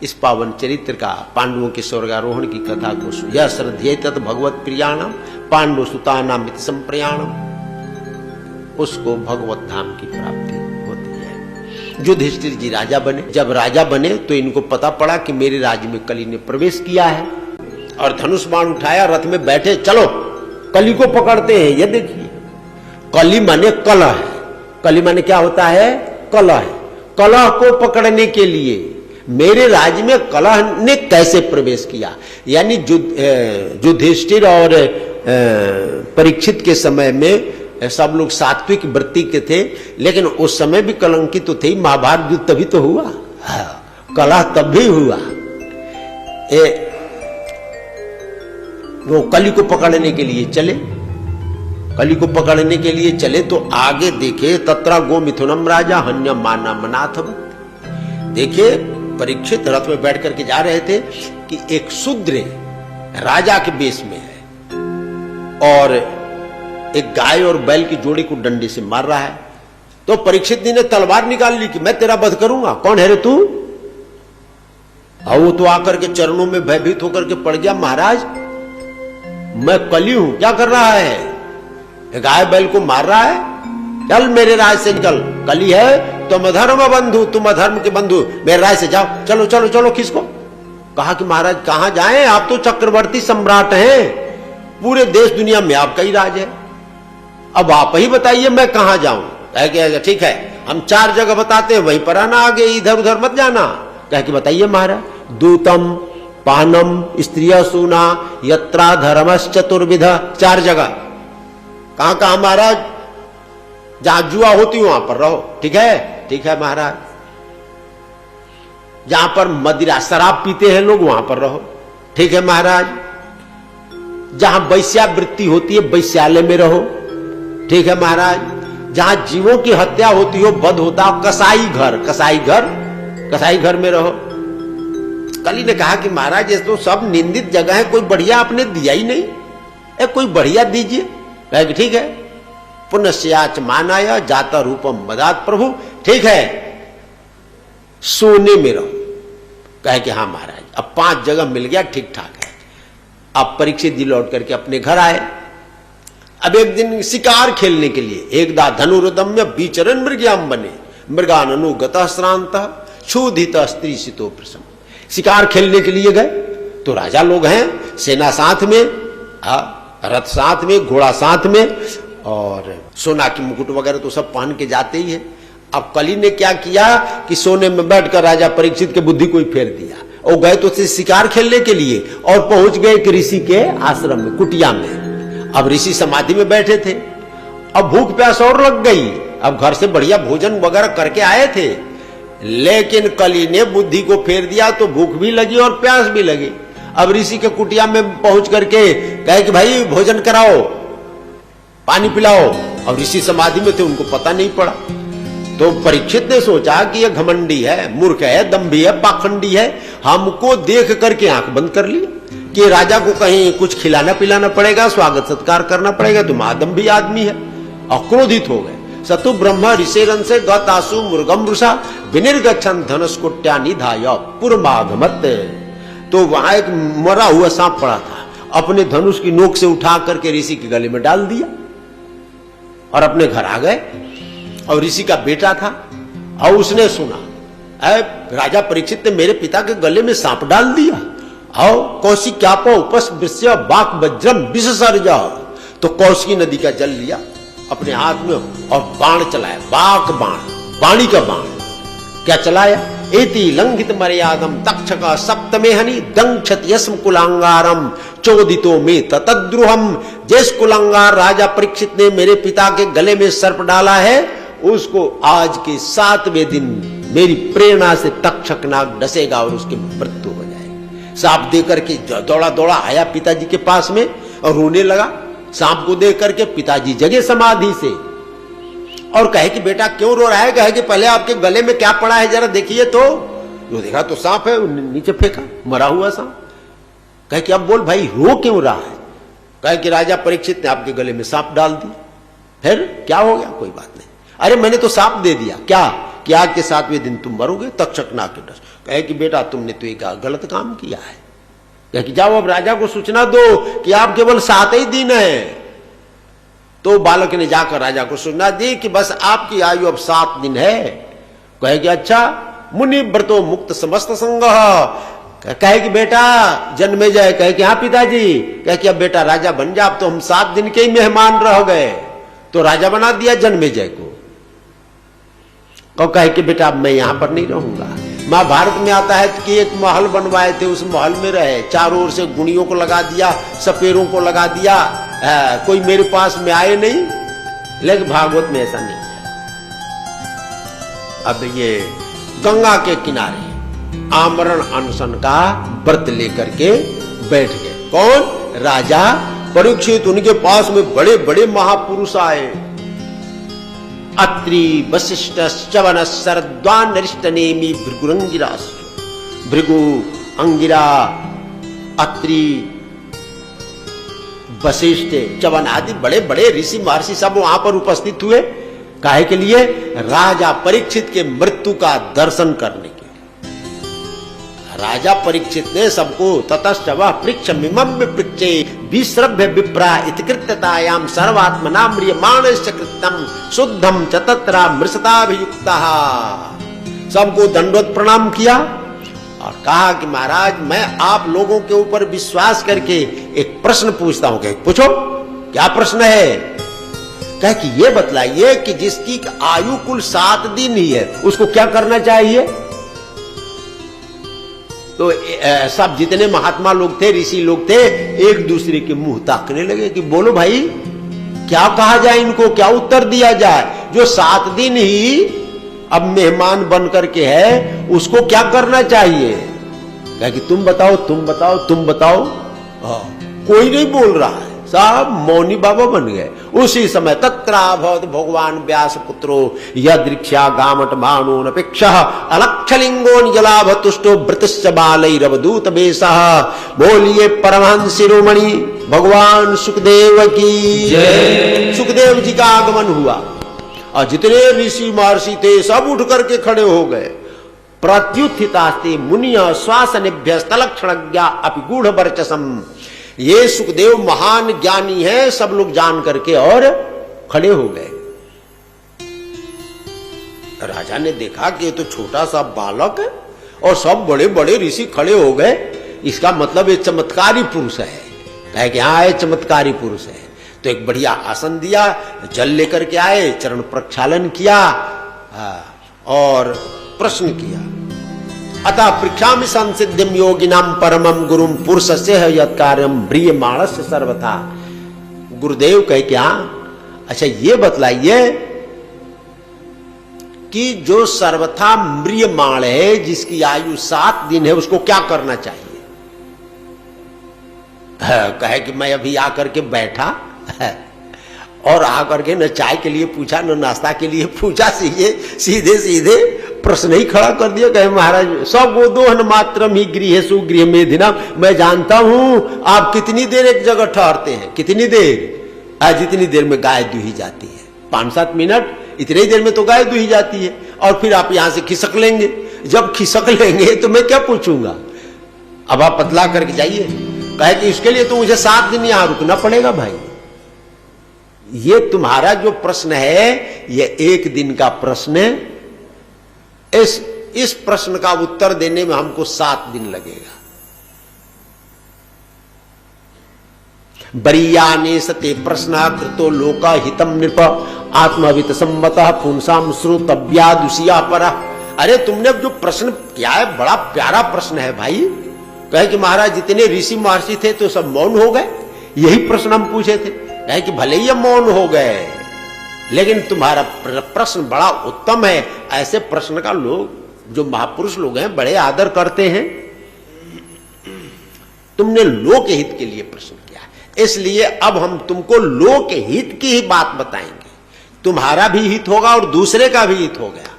इस पावन चरित्र का, पांडवों के स्वर्गारोहण की कथा को यह श्रद्धेय तत् भगवत प्रियाणाम पांडव सुतानाम इति संप्रयाणम, उसको भगवत धाम की प्राप्ति होती है। युधिष्ठिर जी राजा बने। जब राजा बने तो इनको पता पड़ा कि मेरे राज्य में कली ने प्रवेश किया है, और धनुष बाण उठाया, रथ में बैठे, चलो कली को पकड़ते हैं। ये देखिए, कली माने कलह है। कली माने क्या होता है? कलह है। कलह को पकड़ने के लिए मेरे राज्य में कलह ने कैसे प्रवेश किया, यानी युधिष्ठिर और परीक्षित के समय में सब लोग सात्विक वृत्ति के थे, लेकिन उस समय भी कलंकित तो थे। महाभारत युद्ध तभी तो हुआ, कलह तब भी हुआ। वो कली को पकड़ने के लिए चले, कली को पकड़ने के लिए चले तो आगे देखे तत्रा गो मिथुनम राजा हन्यम माना मनाथव। देखे परीक्षित रथ में बैठ करके जा रहे थे कि एक शूद्र राजा के वेश में है और एक गाय और बैल की जोड़ी को डंडे से मार रहा है। तो परीक्षित जी ने तलवार निकाल ली कि मैं तेरा वध करूंगा। कौन है रे तू? और वो तो आकर के चरणों में भयभीत होकर के पड़ गया, महाराज मैं कली हूं, क्या कर रहा है? गाय बैल को मार रहा है, चल मेरे राज से निकल। कली है तुम अधर्म बंधु, तुम अधर्म के बंधु, मेरे राज से जाओ, चलो चलो चलो। किसको? कहा कि महाराज कहां जाएं, आप तो चक्रवर्ती सम्राट हैं, पूरे देश दुनिया में आपका ही राज है, अब आप ही बताइए मैं कहां जाऊं। कह ठीक है, हम 4 जगह बताते हैं, वहीं पर आना, आगे इधर उधर मत जाना। कह के बताइए महाराज। दूतम पानम स्त्रिय सूना यत्रा धर्मश्च चतुर्विध, 4 जगह। कहां कहां महाराज? जहां जुआ होती हो वहां पर रहो। ठीक है? ठीक है महाराज। जहां पर मदिरा शराब पीते हैं लोग वहां पर रहो। ठीक है महाराज। जहां वैश्यावृत्ति होती है वैश्यालय में रहो। ठीक है महाराज। जहां जीवों की हत्या होती हो, वध होता हो, कसाई घर, कसाई घर, कसाई घर में रहो। कली ने कहा कि महाराज ये तो सब निंदित जगह है, कोई बढ़िया आपने दिया ही नहीं, कोई बढ़िया दीजिए। कहे ठीक है। पुनश्याच मानाया जाता रूपम मदात प्रभु। ठीक है, सोने में रहो। कहे कि हाँ महाराज। अब 5 जगह मिल गया, ठीक ठाक है। अब परीक्षित जी लौट करके अपने घर आए। अब एक दिन शिकार खेलने के लिए एकदा धनुर्दम्य बीचरन मृग्याम बने मृगानुगत श्रांत क्षुधित स्त्री सितो प्रसम। शिकार खेलने के लिए गए तो राजा लोग हैं, सेना साथ में, रथ साथ में, घोड़ा साथ में, और सोना की मुकुट वगैरह तो सब पहन के जाते ही है। अब कली ने क्या किया कि सोने में बैठकर राजा परीक्षित के बुद्धि को ही फेर दिया। और गए तो शिकार खेलने के लिए और पहुंच गए एक ऋषि के आश्रम में, कुटिया में। अब ऋषि समाधि में बैठे थे। अब भूख प्यास और लग गई। अब घर से बढ़िया भोजन वगैरह करके आए थे, लेकिन कली ने बुद्धि को फेर दिया तो भूख भी लगी और प्यास भी लगी। अब ऋषि के कुटिया में पहुंच करके कहे कि भाई भोजन कराओ, पानी पिलाओ। और ऋषि समाधि में थे, उनको पता नहीं पड़ा। तो परीक्षित ने सोचा कि यह घमंडी है, मूर्ख है, दम्भी है, पाखंडी है, हमको देख करके आंख बंद कर ली कि राजा को कहीं कुछ खिलाना पिलाना पड़ेगा, स्वागत सत्कार करना पड़ेगा, तो महादम्भी आदमी है। और क्रोधित हो गए। सतु ब्रह्म ऋषेरन से गतासु मुर्गम रुषा विनिर्गच्छन धनुष्कोट्या निधाय पुरमागमत। तो वहां एक मरा हुआ सांप पड़ा था, अपने धनुष की नोक से उठा करके ऋषि के गले में डाल दिया और अपने घर आ गए। और ऋषि का बेटा था और उसने सुना, राजा परीक्षित ने मेरे पिता के गले में सांप डाल दिया। और कौशिक क्या पो उपस्पृश्य बाक वज्रम विषसर्जा। तो कौशिकी नदी का जल लिया अपने हाथ में और बाण चलाया, बाक बाण, वाणी का बाण। क्या चलाया? एति लंघित मर्यादम तक्षक सप्तमे हनि दंक्षत यस्म कुलांगारम चोदितो में ततद्रुहम। जिस कुलांगार राजा परीक्षित ने मेरे पिता के गले में सर्प डाला है, उसको आज के 7वें दिन मेरी प्रेरणा से तक्षक नाग डसेगा और उसकी मृत्यु हो जाएगी। सांप देकर के दौड़ा दौड़ा आया पिताजी के पास में और रोने लगा। सांप को देख करके पिताजी जगे समाधि से और कहे कि बेटा क्यों रो रहा है? कहे कि पहले आपके गले में क्या पड़ा है जरा देखिए। तो जो देखा तो सांप है, नीचे फेंका, मरा हुआ सांप। कहे कि अब बोल भाई रो क्यों रहा है? कहे कि राजा परीक्षित ने आपके गले में सांप डाल दिया। फिर क्या हो गया? कोई बात नहीं। अरे मैंने तो सांप दे दिया। क्या? कि आज के 7वें दिन तुम मरोगे। तक्षक नाग के डर कहे कि बेटा तुमने तो एक गलत काम किया है, कहे कि जाओ अब राजा को सूचना दो कि आप केवल 7 ही दिन है। तो बालक ने जाकर राजा को सूचना दी कि बस आपकी आयु अब 7 दिन है। कहे कि अच्छा, मुनि व्रतो मुक्त समस्त संग। कहे कि बेटा जन्मेजय कहे कि हाँ पिताजी। कहे कि अब बेटा राजा बन जा, अब तो हम 7 दिन के ही मेहमान रह गए। तो राजा बना दिया जन्मेजय को। कहे कि बेटा अब मैं यहां पर नहीं रहूंगा। महाभारत में आता है कि एक महल बनवाए थे, उस महल में रहे, चारों ओर से गुणियों को लगा दिया, सपेरों को लगा दिया, कोई मेरे पास में आए नहीं। लेकिन भागवत में ऐसा नहीं है। अब ये गंगा के किनारे आमरण अनशन का व्रत लेकर के बैठ गए। कौन? राजा परीक्षित। उनके पास में बड़े बड़े महापुरुष आए। अत्रि वशिष्ठ च्यवन शरद्वान नरिष्ठ नेमी भृगुरंगिरास। भृगु, अंगिरा, अत्रि, वशिष्ठ, च्यवन आदि बड़े बड़े ऋषि महर्षि सब वहां पर उपस्थित हुए। काहे के लिए? राजा परीक्षित के मृत्यु का दर्शन करने के लिए। राजा परीक्षित ने सबको ततश्च वह पृक्ष मिमं पृक्षे विश्रभ्य विप्रा इतिकृत्यतायाम सर्वात्मना म्रियमाणस्य कृत्यं शुद्धम च तत्र मृषताभियुक्तः। सबको दंडवत प्रणाम किया और कहा कि महाराज मैं आप लोगों के ऊपर विश्वास करके एक प्रश्न पूछता हूं। कहे पूछो, क्या प्रश्न है? कहे कि ये बतलाइए कि जिसकी आयु कुल 7 दिन ही है उसको क्या करना चाहिए? तो सब जितने महात्मा लोग थे, ऋषि लोग थे, एक दूसरे के मुंह ताकने लगे कि बोलो भाई क्या कहा जाए इनको, क्या उत्तर दिया जाए? जो 7 दिन ही अब मेहमान बन करके है उसको क्या करना चाहिए? कहे कि तुम बताओ, तुम बताओ, तुम बताओ। कोई नहीं बोल रहा है, सब मौनी बाबा बन गए। उसी समय तत्राभवत भगवान व्यास पुत्रो यदृक्षा गामट मानो नपेक्ष अलक्षलिंगो निजलाभ तुष्टो व्रतश्च बालैरवधूत वेशः। बोलिए परमहंस शिरोमणि भगवान सुखदेव की जय। सुखदेव जी का आगमन हुआ और जितने ऋषि महर्षि थे सब उठ करके खड़े हो गए। प्रत्युत्थितास्ते मुनिय श्वासनेभ्य तलक्षणज्ञा अपि गूढ़ वर्चसम। ये सुखदेव महान ज्ञानी है, सब लोग जान करके और खड़े हो गए। राजा ने देखा कि ये तो छोटा सा बालक है और सब बड़े बड़े ऋषि खड़े हो गए, इसका मतलब ये चमत्कारी पुरुष है। कहे कि हाँ ये चमत्कारी पुरुष है। तो एक बढ़िया आसन दिया, जल लेकर के आए, चरण प्रक्षालन किया और प्रश्न किया। अतः पृच्छामि संसिद्धिम योगिनाम परमम गुरुम पुरुषस्य यत्कार्यम म्रियमाणस्य सर्वथा। गुरुदेव कहे क्या? अच्छा ये बतलाइए कि जो सर्वथा म्रियमाण है, जिसकी आयु 7 दिन है, उसको क्या करना चाहिए? कहे कि मैं अभी आकर के बैठा और आकर के न चाय के लिए पूछा न नाश्ता के लिए पूछा, सीधे सीधे प्रश्न ही खड़ा कर दिया। कहे महाराज सब वो दोहन मात्रम ही गृहेषु गृह मेधिना। मैं जानता हूं आप कितनी देर एक जगह ठहरते हैं, कितनी देर? जितनी देर में गाय दूही जाती है, 5-7 मिनट, इतनी देर में तो गाय दूही जाती है। और फिर आप यहां से खिसक लेंगे। जब खिसक लेंगे तो मैं क्या पूछूंगा? अब आप पतला करके जाइए। कहे कि इसके लिए तो मुझे 7 दिन यहां रुकना पड़ेगा। भाई ये तुम्हारा जो प्रश्न है ये 1 दिन का प्रश्न है। इस प्रश्न का उत्तर देने में हमको 7 दिन लगेगा। बरीयाने सते प्रश्न कृतो लोका हितम नृप आत्मवित सम्मतः पुंसाम श्रोतव्या दुषिया पर। अरे तुमने अब जो प्रश्न किया है बड़ा प्यारा प्रश्न है भाई। कहे कि महाराज जितने ऋषि महर्षि थे तो सब मौन हो गए, यही प्रश्न हम पूछे थे। कहे कि भले ही मौन हो गए लेकिन तुम्हारा प्रश्न बड़ा उत्तम है। ऐसे प्रश्न का लोग जो महापुरुष लोग हैं बड़े आदर करते हैं। तुमने लोक हित के लिए प्रश्न किया, इसलिए अब हम तुमको लोक हित की ही बात बताएंगे। तुम्हारा भी हित होगा और दूसरे का भी हित हो गया।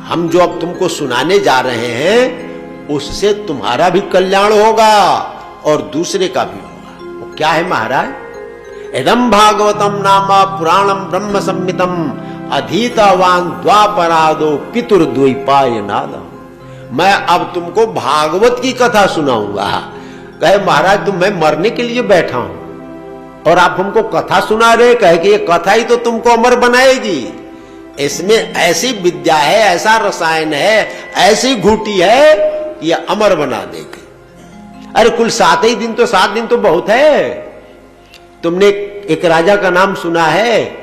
हम जो अब तुमको सुनाने जा रहे हैं उससे तुम्हारा भी कल्याण होगा और दूसरे का भी होगा। वो क्या है महाराज? इदं भागवतम नाम पुराणम ब्रह्म संहितम अधीतवान द्वापरादो पितुर्द्वैपाय नादम। मैं अब तुमको भागवत की कथा सुनाऊंगा। कहे महाराज तुम मैं मरने के लिए बैठा हूं और आप हमको कथा सुना रहे। कहे कि ये कथा ही तो तुमको अमर बनाएगी। इसमें ऐसी विद्या है, ऐसा रसायन है, ऐसी घूटी है कि ये अमर बना देगी। अरे कुल 7 ही दिन तो 7 दिन तो बहुत है। तुमने एक राजा का नाम सुना है,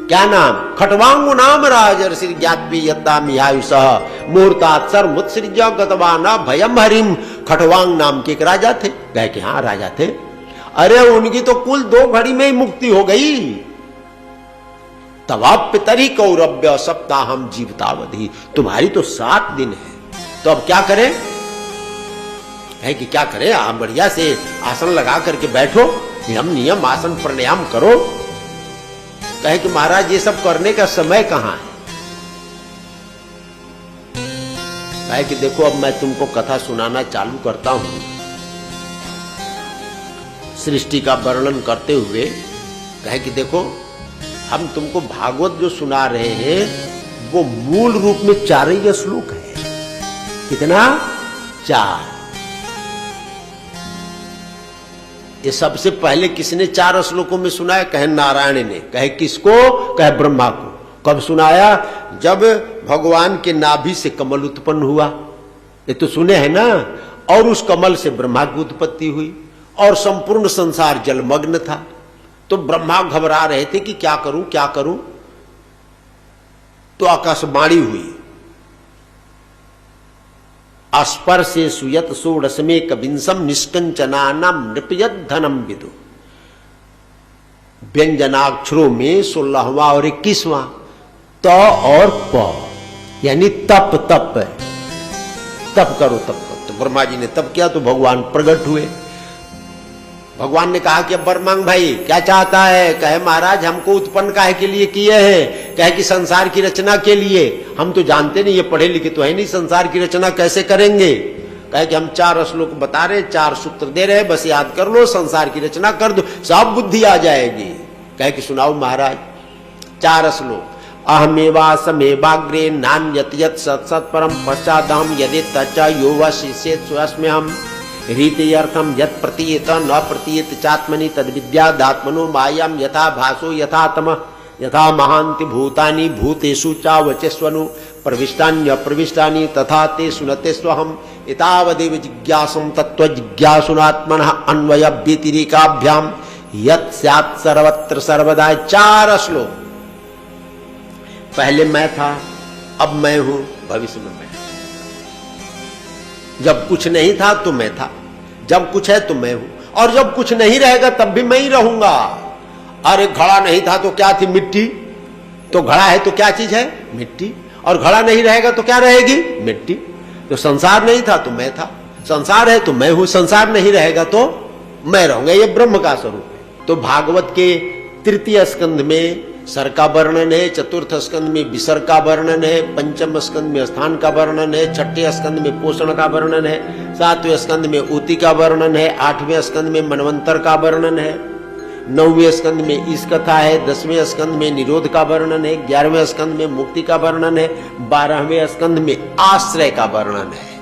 क्या नाम? खटवांगु नाम राजर्षि ज्ञातपीयतामिहायुषः मुहूर्तात् सर्वमुत्सृज्य गतवान भयम हरिम। खटवांग नाम के एक राजा थे। कहे कि हाँ राजा थे। अरे उनकी तो कुल 2 घड़ी में ही मुक्ति हो गई। तवाप्यतरी कौरव्य सप्ताहम जीवितावधि। तुम्हारी तो 7 दिन है, तो अब क्या करें? है कि क्या करें? आप बढ़िया से आसन लगा करके बैठो, नियम आसन प्राणायाम करो। कहे कि महाराज ये सब करने का समय कहां है? कहे कि देखो अब मैं तुमको कथा सुनाना चालू करता हूं। सृष्टि का वर्णन करते हुए कहे कि देखो हम तुमको भागवत जो सुना रहे हैं वो मूल रूप में 4 ही श्लोक है। कितना? 4। ये सबसे पहले किसने 4 श्लोकों में सुनाया? कहे नारायण ने। कहे किसको? कहे ब्रह्मा को। कब सुनाया? जब भगवान के नाभि से कमल उत्पन्न हुआ। ये तो सुने हैं ना। और उस कमल से ब्रह्मा की उत्पत्ति हुई और संपूर्ण संसार जलमग्न था। तो ब्रह्मा घबरा रहे थे कि क्या करूं क्या करूं। तो आकाशवाणी हुई, स्पर्शे सुयत षोडशमे कविंसम निष्कंचनानाम नृपयत धनम विदु। व्यंजनाक्षरों में 16वां और 21वां त और प, यानी तप तप तप करो तप करो। तो ब्रह्मा जी ने तप किया तो भगवान प्रकट हुए। भगवान ने कहा कि अब वर मांग भाई क्या चाहता है? कहे महाराज हमको उत्पन्न काहे के लिए किए हैं? कहे कि संसार की रचना के लिए। हम तो जानते नहीं, ये पढ़े लिखे तो है नहीं, संसार की रचना कैसे करेंगे? कहे कि हम 4 श्लोक बता रहे, 4 सूत्र दे रहे, बस याद कर लो, संसार की रचना कर दो, सब बुद्धि आ जाएगी। कहे कि सुनाओ महाराज। 4 श्लोक। अहमेवा समेवाग्रे नान्यत यत् सत् सत् परम पश्चादहम यदि तच्च यो वा शिष्येत स्वस्म्य हम रीति अर्थम यत् प्रतीयत न प्रतीयत चात्मनि तद विद्यादात्मनो मायाम यथा भासो यथा तम यथा महांति भूतानि भूतेषु चा वचस्वनु प्रविष्टान्य प्रविष्टानि तथा ते सुनते स्वहम एतावदेव जिज्ञासं तत्व जिज्ञासुनात्मनः अन्वय व्यतिरेकाभ्याम यत् स्यात् सर्वत्र सर्वदा। 4 श्लोक। पहले मैं था, अब मैं हूं, भविष्य में मैं। जब कुछ नहीं था तो मैं था, जब कुछ है तो मैं हूं, और जब कुछ नहीं रहेगा तब भी मैं ही रहूंगा। अरे घड़ा नहीं था तो क्या थी? मिट्टी। तो घड़ा है तो क्या चीज है? मिट्टी। और घड़ा नहीं रहेगा तो क्या रहेगी? मिट्टी। तो संसार नहीं था तो मैं था, संसार है तो मैं हूं, संसार नहीं रहेगा तो मैं रहूंगा। ये ब्रह्म का स्वरूप है। तो भागवत के 3य स्कंध में सर का वर्णन है, 4th स्कंद में विसर्ग का वर्णन है, 5म स्कंद में स्थान का वर्णन है, 6ठे स्कंद में पोषण का वर्णन है, 7वें स्कंद में ऊति का वर्णन है, 8वें स्कंद में मनवंतर का वर्णन है, 9वें स्कंद में इस कथा है, 10वें स्कंद में निरोध का वर्णन है, 11वें स्कंद में मुक्ति का वर्णन है, 12वें स्कंद में आश्रय का वर्णन है।